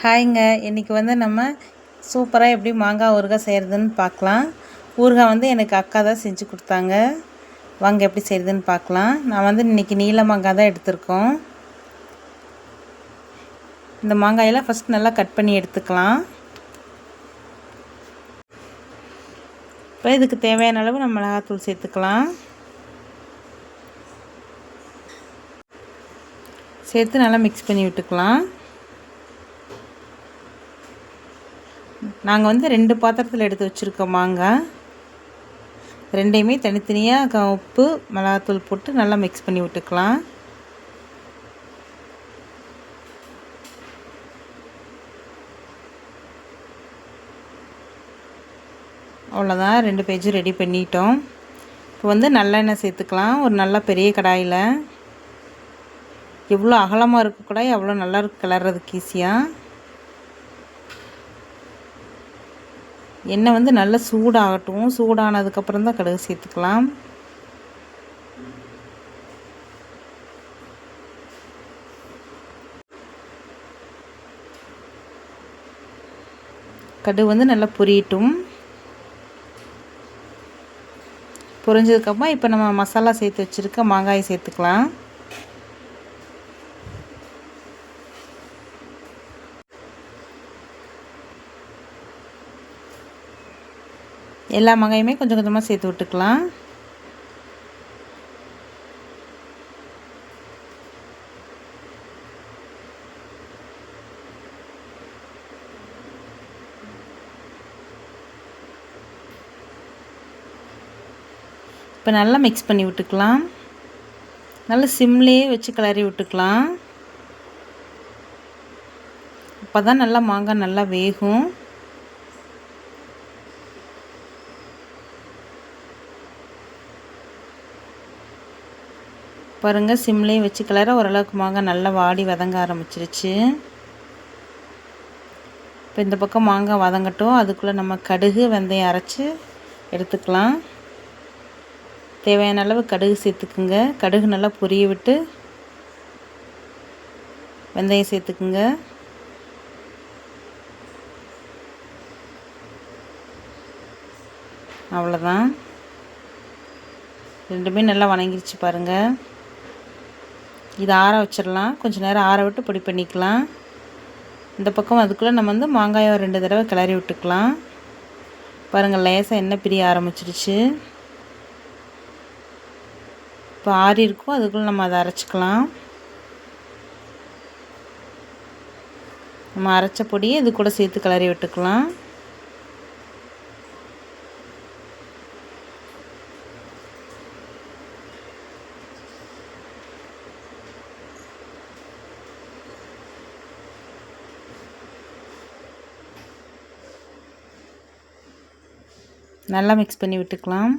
ஹாய்ங்க. இன்றைக்கி வந்து நம்ம சூப்பராக எப்படி மாங்காய் ஊறுகாய் செய்கிறதுன்னு பார்க்கலாம். ஊறுகாய் வந்து எனக்கு அக்கா தான் செஞ்சு கொடுத்தாங்க. வாங்க எப்படி செய்கிறதுன்னு பார்க்கலாம். நான் வந்து இன்றைக்கி நீல மாங்காய் தான் எடுத்திருக்கோம். இந்த மாங்காயெல்லாம் ஃபஸ்ட் நல்லா கட் பண்ணி எடுத்துக்கலாம். இப்போ இதுக்கு தேவையான அளவு நம்ம மிளகாத்தூள் சேர்த்துக்கலாம். சேர்த்து நல்லா மிக்ஸ் பண்ணி விட்டுக்கலாம். நாங்கள் வந்து 2 பாத்திரத்தில் எடுத்து வச்சுருக்கோம் மாங்காய். ரெண்டையுமே தனித்தனியாக உப்பு மிளகாத்தூள் போட்டு நல்லா மிக்ஸ் பண்ணி விட்டுக்கலாம். அவ்வளோதான், 2 பேஜும் ரெடி பண்ணிட்டோம். இப்போ வந்து நல்லெண்ணெய் சேர்த்துக்கலாம். ஒரு நல்ல பெரிய கடாயில். எவ்வளோ அகலமாக இருக்க கடாய் அவ்வளோ நல்லா இருக்கு கிளறதுக்கு ஈஸியாக. எண்ணெய் வந்து நல்லா சூடாகட்டும். சூடானதுக்கப்புறம் தான் கடுகு சேர்த்துக்கலாம். கடுகு வந்து நல்லா பொரியட்டும். பொரிஞ்சதுக்கப்புறம் இப்போ நம்ம மசாலா சேர்த்து வச்சுருக்க மாங்காயை சேர்த்துக்கலாம். எல்லா மாங்காயுமே கொஞ்சம் கொஞ்சமாக சேர்த்து விட்டுக்கலாம். இப்போ நல்லா மிக்ஸ் பண்ணி விட்டுக்கலாம். நல்லா சிம்லேயே வச்சு கிளறி விட்டுக்கலாம். அப்போ தான் நல்லா மாங்காய் நல்லா வேகும். பாருங்கள், சிம்லேயே வச்சு கிளற ஓரளவுக்கு மாங்காய் நல்லா வாடி வதங்க ஆரம்பிச்சிருச்சு. இப்போ இந்த பக்கம் மாங்காய் வதங்கட்டும். அதுக்குள்ளே நம்ம கடுகு வெந்தயம் அரைச்சி எடுத்துக்கலாம். தேவையான அளவு கடுகு சேர்த்துக்குங்க. கடுகு நல்லா பொரிய விட்டு வெந்தயம் சேர்த்துக்குங்க. அவ்வளோதான், ரெண்டுமே நல்லா வணங்கிருச்சு பாருங்கள். இதை ஆற வச்சிடலாம். கொஞ்சம் நேரம் ஆற விட்டு பொடி பண்ணிக்கலாம். இந்த பக்கம் அதுக்குள்ளே நம்ம வந்து மாங்காயை 2 தடவை கிளறி விட்டுக்கலாம். பாருங்கள், லேசாக எண்ணெய் பிரிய ஆரம்பிச்சிருச்சு. இப்போ ஆறி இருக்கும். அதுக்குள்ளே நம்ம அதை அரைச்சிக்கலாம். நம்ம அரைச்ச பொடியை இது கூட சேர்த்து கிளறி விட்டுக்கலாம். நல்லா மிக்ஸ் பண்ணி விட்டுக்கலாம்.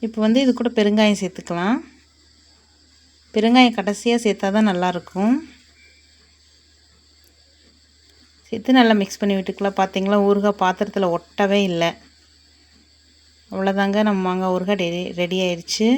இப்போ வந்து இது கூட பெருங்காயம் சேர்த்துக்கலாம். பெருங்காயம் கடைசியாக சேர்த்தா தான் நல்லாயிருக்கும். சேர்த்து நல்லா மிக்ஸ் பண்ணி விட்டுக்கலாம். பார்த்தீங்களா, ஊறுகாய் பாத்திரத்தில் ஒட்டவே இல்லை. அவ்வளோதாங்க, நம்ம மாங்காய் ஊறுகாய் ரெடி ஆயிடுச்சு.